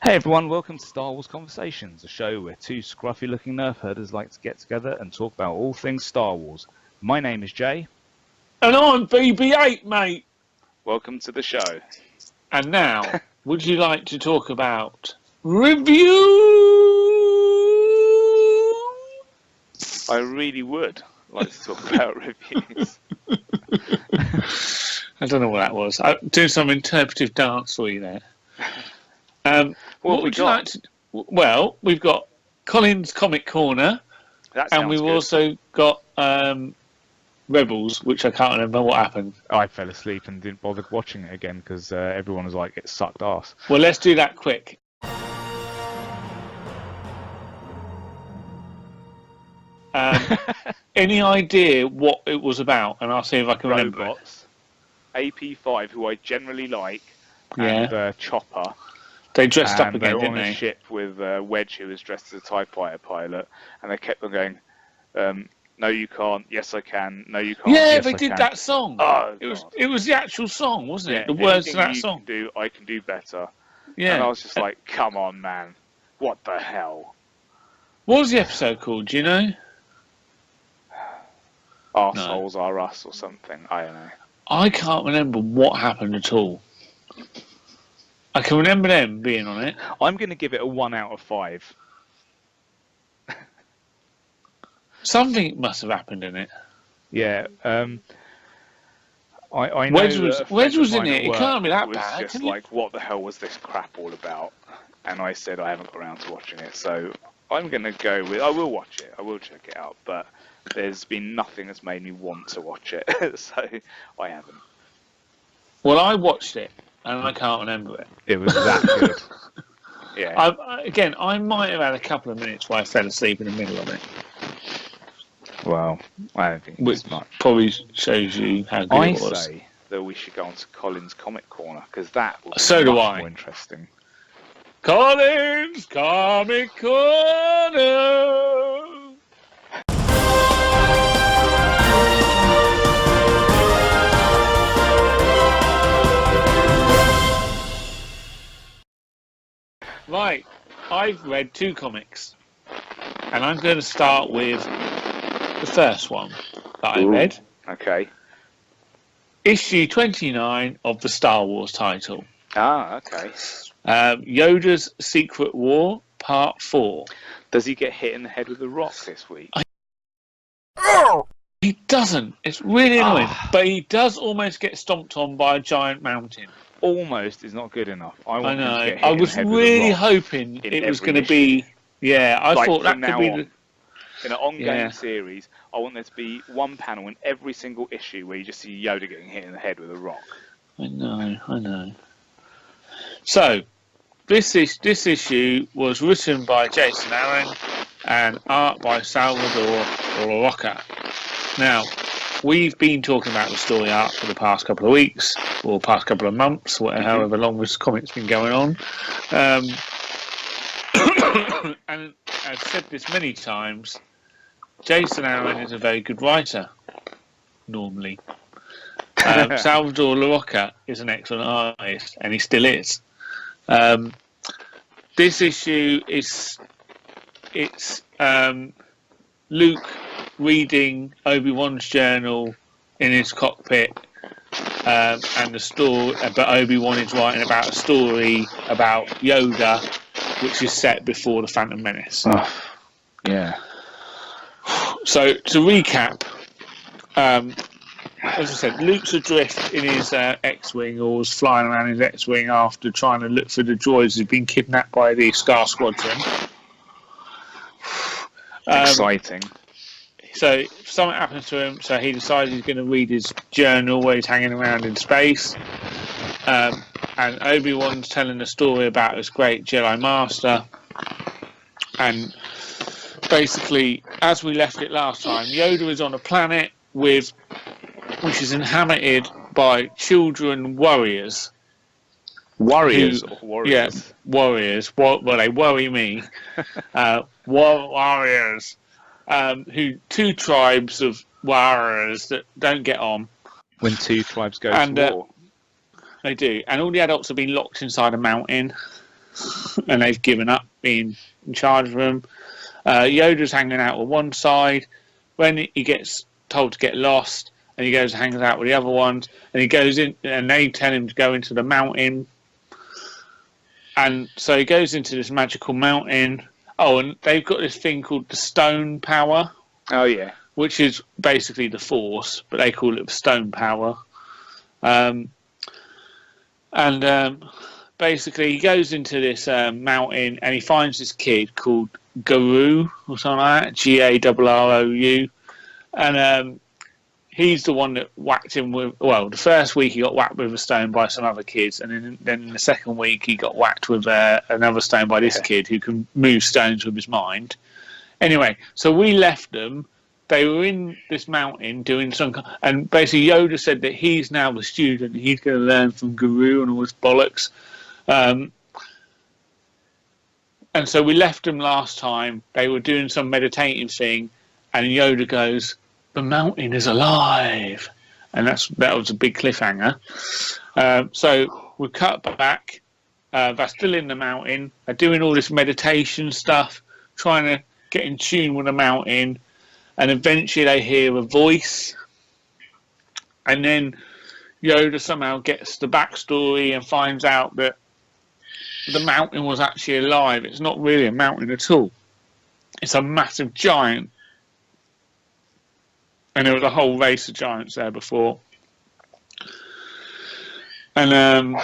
Hey everyone, welcome to Star Wars Conversations, a show where two scruffy-looking nerf herders like to get together and talk about all things Star Wars. My name is Jay. And I'm BB-8, mate. Welcome to the show. And now, would you like to talk about review? I really would like to talk about reviews. I don't know what that was. I'm doing some interpretive dance for you there. What would you like to? Well, we've got Colin's Comic Corner, and we've also got Rebels, which I can't remember what happened. I fell asleep and didn't bother watching it again because everyone was like, it sucked ass. Well, let's do that quick. Any idea what it was about? And I'll see if I can remember. Robots, AP5, who I generally like, and Chopper. They dressed up again, didn't they? They were on a ship with Wedge, who was dressed as a TIE fighter pilot, and they kept on going, no you can't, yes I can, no you can't, yeah, yes they I did can. that song. Oh, it was the actual song, wasn't it? Yeah, the words to that you song. Can do, I can do better. Yeah. And I was just like, come on, man. What the hell? What was the episode called, do you know? Our souls are us or something. I don't know. I can't remember what happened at all. I can remember them being on it. I'm going to give it a 1 out of 5. Something must have happened in it. Yeah. I know Wedge was in it. It can't be that was bad. Just like, what the hell was this crap all about? And I said I haven't got around to watching it, so I'm going to go with. I will watch it. I will check it out, but there's been nothing that's made me want to watch it, so I haven't. Well, I watched it, and I can't remember it. It was that good. Yeah. I might have had a couple of minutes where I fell asleep in the middle of it. Well, I don't think it's much. Probably shows you how good it was. I say that we should go on to Colin's Comic Corner, because that will be much more interesting. Colin's Comic Corner! Right, I've read 2 comics, and I'm going to start with the first one that I read. Okay. Issue 29 of the Star Wars title. Ah, okay. Yoda's Secret War, Part 4. Does he get hit in the head with a rock this week? He doesn't. It's really annoying. But he does almost get stomped on by a giant mountain. Almost is not good enough. I know. I was really hoping it was going to be. Yeah, I thought that could be the. In an ongoing series, I want there to be one panel in every single issue where you just see Yoda getting hit in the head with a rock. I know. So, this issue was written by Jason Aaron and art by Salvador Larroca. Now, we've been talking about the story arc for the past couple of weeks, or past couple of months, however long this comic's been going on. And I've said this many times, Jason Aaron is a very good writer, normally. Salvador Larroca is an excellent artist, and he still is. This issue is Luke reading Obi-Wan's journal in his cockpit, and the story. But Obi-Wan is writing about a story about Yoda, which is set before the Phantom Menace. Oh, yeah. So to recap, as I said, Luke's adrift in his X-wing, or was flying around his X-wing after trying to look for the droids who've been kidnapped by the Scar Squadron. Exciting. So something happens to him, so he decides he's going to read his journal where he's hanging around in space. And Obi-Wan's telling a story about his great Jedi Master. And basically, as we left it last time, Yoda is on a planet which is inhabited by children warriors. Warriors or warriors? Yeah, warriors. Well, they worry me. Warriors who two tribes of warriors that don't get on. When two tribes go And to war. they do, and all the adults have been locked inside a mountain, and they've given up being in charge of them. Yoda's hanging out on one side. When he gets told to get lost, and he goes and hangs out with the other ones, and he goes in, and they tell him to go into the mountain. And so he goes into this magical mountain. Oh, and they've got this thing called the stone power. Oh, yeah. Which is basically the Force, but they call it stone power. Basically, he goes into this mountain and he finds this kid called Garou or something like that, Garrou. And he's the one that whacked him with, well, the first week he got whacked with a stone by some other kids, and then in the second week he got whacked with another stone by this kid who can move stones with his mind. Anyway, so we left them. They were in this mountain doing some, and basically Yoda said that he's now the student. He's going to learn from Garou and all his bollocks. And so we left them last time. They were doing some meditating thing, and Yoda goes, "The mountain is alive," and that was a big cliffhanger. So we cut back. They're still in the mountain. They're doing all this meditation stuff, trying to get in tune with the mountain. And eventually they hear a voice. And then Yoda somehow gets the backstory and finds out that the mountain was actually alive. It's not really a mountain at all. It's a massive giant. And there was a whole race of giants there before. And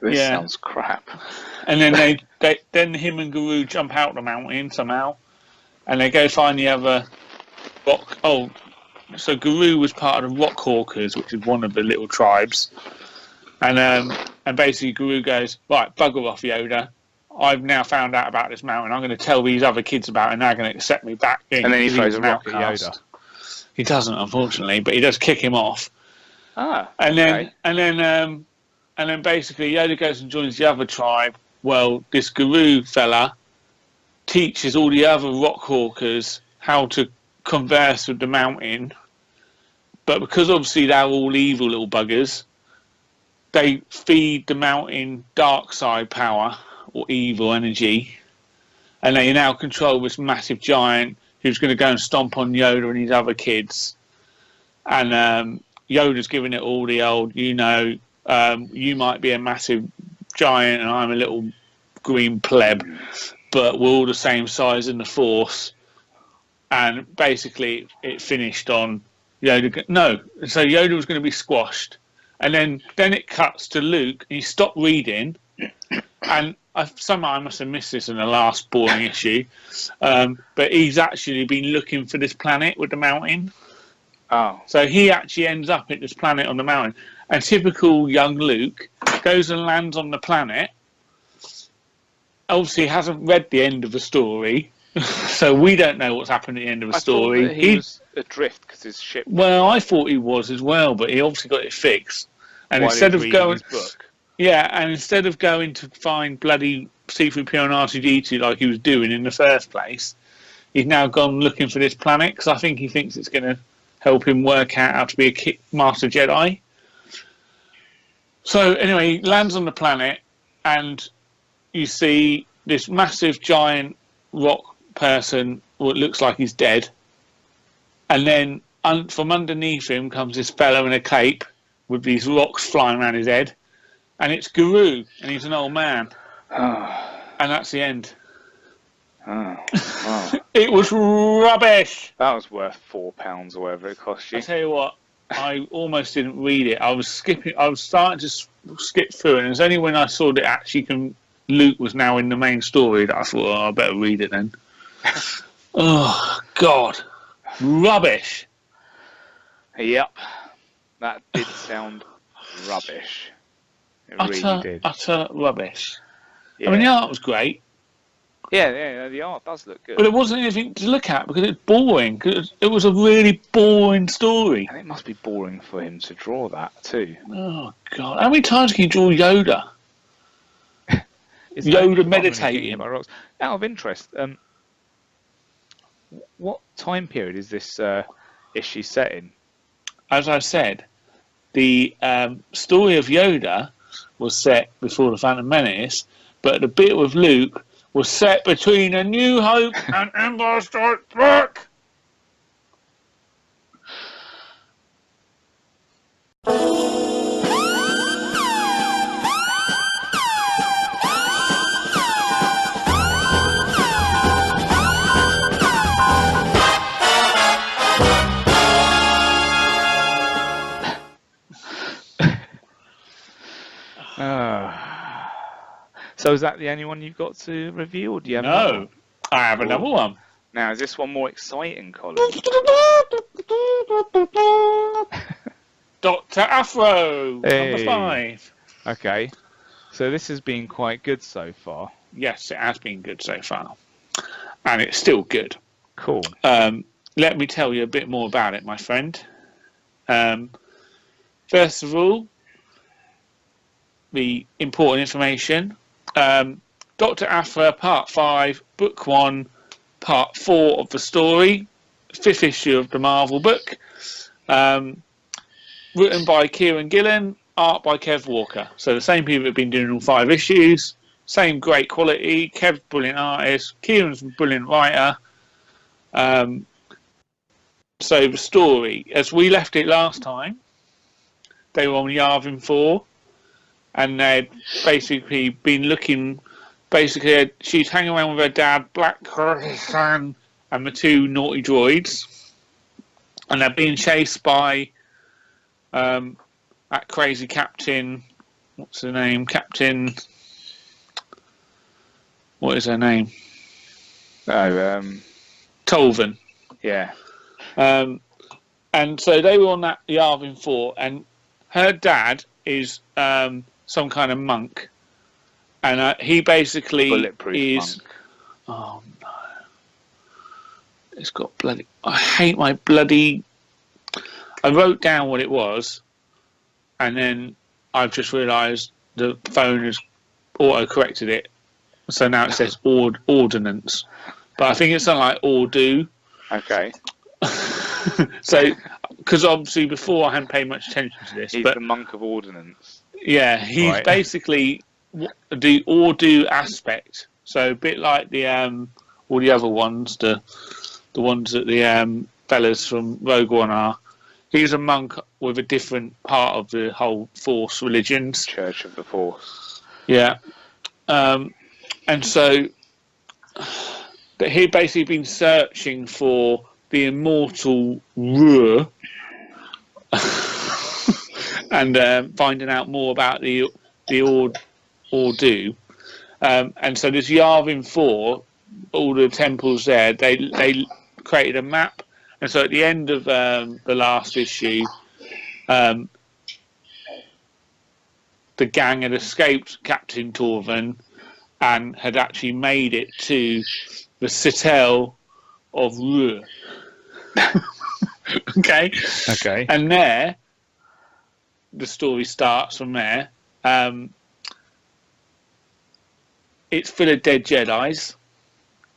this sounds crap. And then then him and Garou jump out the mountain somehow. And they go find the other rock. Oh, so Garou was part of the Rock Hawkers, which is one of the little tribes. And basically Garou goes, "Right, bugger off, Yoda. I've now found out about this mountain. I'm going to tell these other kids about it, and they're going to accept me back in." And then he throws a rock at Yoda. He doesn't, unfortunately, but he does kick him off. Ah. And okay. then basically Yoda goes and joins the other tribe. Well, this Garou fella teaches all the other Rock Hawkers how to converse with the mountain, but because obviously they're all evil little buggers, they feed the mountain dark side power or evil energy, and they now control this massive giant who's going to go and stomp on Yoda and his other kids. And Yoda's giving it all the old, you might be a massive giant and I'm a little green pleb, but we're all the same size in the Force. And basically it finished on Yoda. No, so Yoda was going to be squashed. And then it cuts to Luke, and he stopped reading. And somehow I must have missed this in the last boring issue. But he's actually been looking for this planet with the mountain. Oh. So he actually ends up at this planet on the mountain. And typical young Luke goes and lands on the planet. Obviously, he hasn't read the end of the story. So we don't know what's happened at the end of the story. I thought that he was adrift because his ship. Well, I thought he was as well, but he obviously got it fixed. And instead of going, his book. Yeah, and instead of going to find bloody C-3PO and R2-D2 like he was doing in the first place, he's now gone looking for this planet because I think he thinks it's going to help him work out how to be a Master Jedi. So anyway, he lands on the planet, and you see this massive giant rock person what looks like he's dead, and then from underneath him comes this fellow in a cape with these rocks flying around his head, and it's Garou, and he's an old man. And that's the end. Oh, wow. It was rubbish. That was worth £4 or whatever it cost you. I tell you what, I almost didn't read it. I was starting to skip through it, and it was only when I saw that actually Luke was now in the main story that I thought, I better read it then. Oh, God. Rubbish. Yep. That did sound rubbish. It really did. Utter rubbish. Yeah. I mean, the art was great. Yeah, the art does look good. But there wasn't anything to look at because it's boring. Cause it was a really boring story. And it must be boring for him to draw that too. Oh, God. How many times can you draw Yoda? Yoda meditating. Out of interest, What time period is this issue set in? As I said, the story of Yoda was set before the Phantom Menace, but the bit with Luke was set between A New Hope and Empire Strikes Back. So is that the only one you've got to review, or do you have another No, one? I have another one. Now, is this one more exciting, Colin? Dr. Aphra, Hey. number 5. Okay, so this has been quite good so far. Yes, it has been good so far, and it's still good. Cool. Let me tell you a bit more about it, my friend. First of all, the important information. Dr. Aphra, Part 5, Book 1, Part 4 of the story, 5th issue of the Marvel book. Written by Kieron Gillen, art by Kev Walker. So the same people have been doing all 5 issues. Same great quality. Kev's brilliant artist. Kieron's a brilliant writer. So the story, as we left it last time, they were on Yavin 4. And they'd basically been looking. Basically, she's hanging around with her dad, Black Kurdistan, and the 2 naughty droids. And they're being chased by that crazy captain. What's her name? Captain. What is her name? Tolvan. Yeah. And so they were on that Yavin 4, and her dad is some kind of monk, and he basically bulletproof is. monk. Oh no! It's got bloody. I hate my bloody. I wrote down what it was, and then I've just realised the phone has auto-corrected it, so now it says ordnance, but I think it's something like Ordu. Okay. So, because obviously before I hadn't paid much attention to this, He's but the monk of ordnance. yeah, he's Right. basically the Ordu aspect. So a bit like the all the other ones, the ones that the fellas from Rogue One are. He's a monk with a different part of the whole Force religions. Church of the Force. Yeah, and so but he'd basically been searching for the immortal Ruhr. And finding out more about the Ordu, and so this Yavin 4, all the temples there, they created a map, and so at the end of the last issue, the gang had escaped Captain Torvan and had actually made it to the citadel of Ruhr. Okay. And there, the story starts from there. It's full of dead Jedis,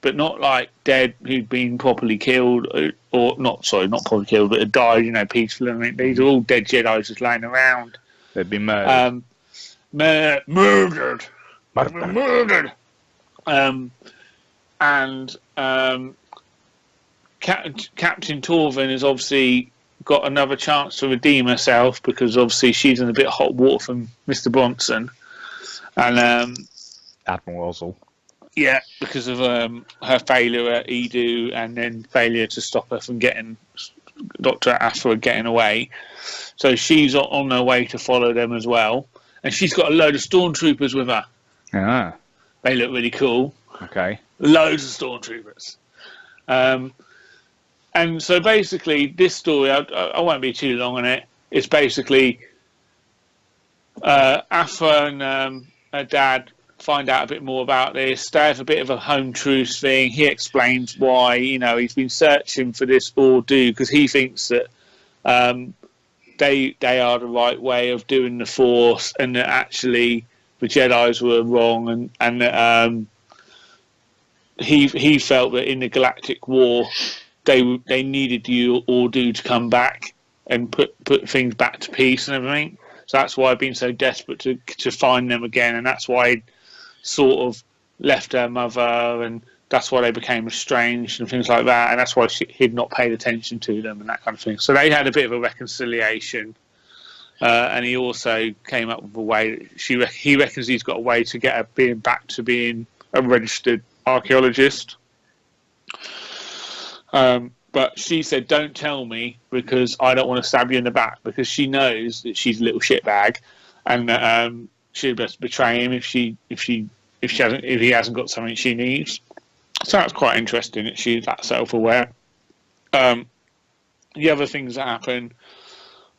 but not like dead who'd been properly killed, or not properly killed, but had died, peacefully. I mean, these are all dead Jedis just laying around. They've been murdered. Murdered. And Captain Torvan has obviously got another chance to redeem herself, because obviously she's in a bit of hot water from Mr. Bronson, and Admiral Ozzel. Yeah, because of her failure at Edu, and then failure to stop her from getting Dr. Aphra getting away. So she's on her way to follow them as well, and she's got a load of stormtroopers with her. Ah. They look really cool. Okay. Loads of stormtroopers. And so basically, this story, I won't be too long on it. It's basically Aphra and her dad find out a bit more about this. They have a bit of a home truce thing. He explains why, he's been searching for this Ordu, because he thinks that they are the right way of doing the Force, and that actually the Jedis were wrong, and that he felt that in the Galactic War, they needed you Ordu to come back and put things back to peace and everything. So that's why I've been so desperate to find them again, and that's why I sort of left her mother, and that's why they became estranged and things like that, and that's why he'd not paid attention to them and that kind of thing. So they had a bit of a reconciliation, and he also came up with a way. He reckons he's got a way to get her back to being a registered archaeologist. But she said, "Don't tell me because I don't want to stab you in the back," because she knows that she's a little shitbag, and that she'd best betray him if he hasn't got something she needs. So that's quite interesting that she's that self-aware. The other things that happen,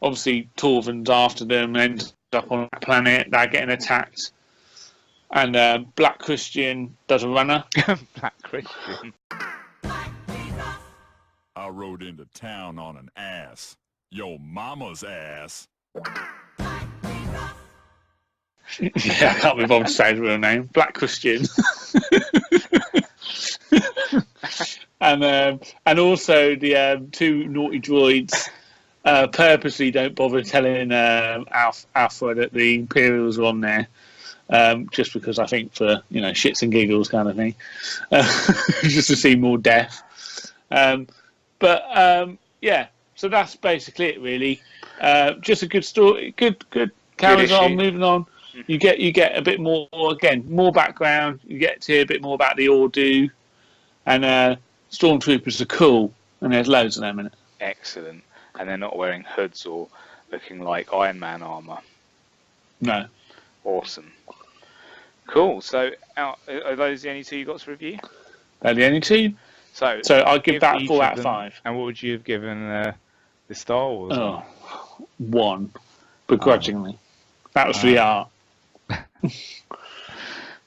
obviously Torvald's after them and ends up on that planet. They're getting attacked, and Black Christian does a runner. Black Christian. I rode into town on an ass. Yo mama's ass. Yeah, I can't be bothered to say his real name. Black Christian. And also the two naughty droids purposely don't bother telling Aphra that the Imperials are on there, just because I think for shits and giggles kind of thing, just to see more death. Yeah, so that's basically it really. Just a good story, good carries on, moving on. You get a bit more, again, more background. You get to hear a bit more about the Ordu, and stormtroopers are cool, and there's loads of them in it. Excellent, and they're not wearing hoods or looking like Iron Man armor. No. Awesome. Cool. So, are those the only two you got to review? They're the only two. So I'd give that 4 out of 5. And what would you have given the Star Wars? Oh, 1, begrudgingly. That was for the art.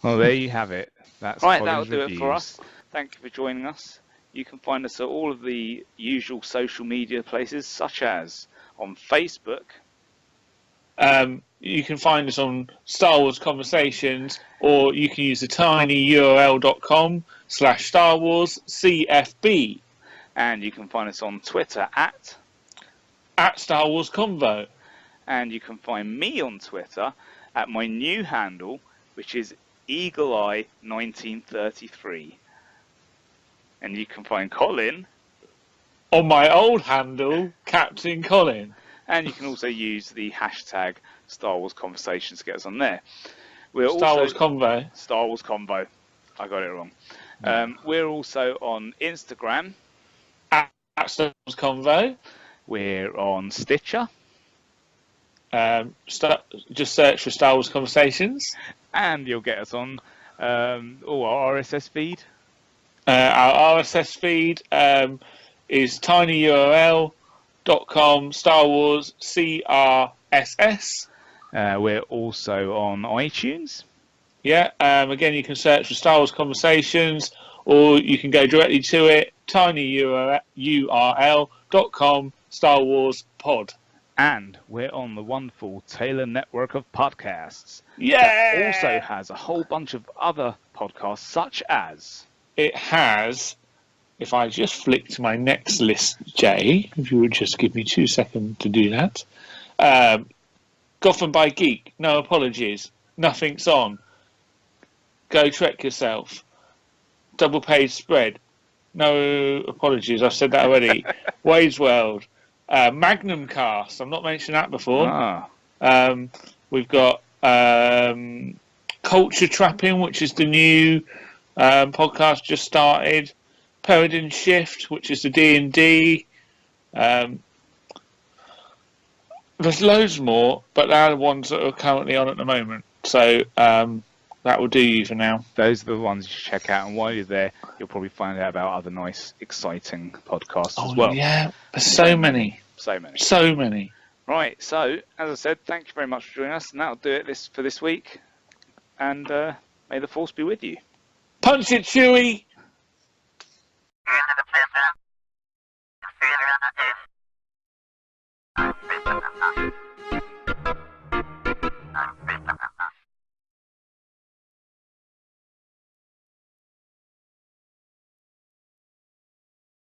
Well, there you have it. That's right. That'll do it for us. Thank you for joining us. You can find us at all of the usual social media places, such as on Facebook. You can find us on Star Wars Conversations, or you can use the tinyurl.com/Star Wars CFB. And you can find us on Twitter at Star Wars Convo. And you can find me on Twitter at my new handle, which is EagleEye1933. And you can find Colin on my old handle, Captain Colin. And you can also use the hashtag Star Wars Conversations to get us on there. Star Wars Convo. Star Wars Convo. I got it wrong. We're also on Instagram at Star Wars Convo. We're on Stitcher. Just search for Star Wars Conversations. And you'll get us on our RSS feed. Our RSS feed is tinyurl.com Star Wars CRSS. We're also on iTunes. Yeah, again, you can search for Star Wars Conversations, or you can go directly to it, tinyurl.com Star Wars Pod. And we're on the wonderful Taylor network of podcasts. Yeah! That also has a whole bunch of other podcasts, such as... It has, if I just flick to my next list, Jay, if you would just give me 2 seconds to do that. Gotham by Geek, no apologies. Nothing's on. Go Trek Yourself. Double Page Spread. No apologies, I've said that already. Wade's World. Magnum Cast, I've not mentioned that before. We've got Culture Trapping, which is the new podcast just started. Peregrine Shift, which is the D&D. There's loads more, but they're the ones that are currently on at the moment. So that will do you for now. Those are the ones you should check out, and while you're there, you'll probably find out about other nice, exciting podcasts as well. Yeah, there's so many. So many. So many. Right, so, as I said, thank you very much for joining us, and that'll do it for this week. And may the Force be with you. Punch it, Chewie! I The Phantom Menace.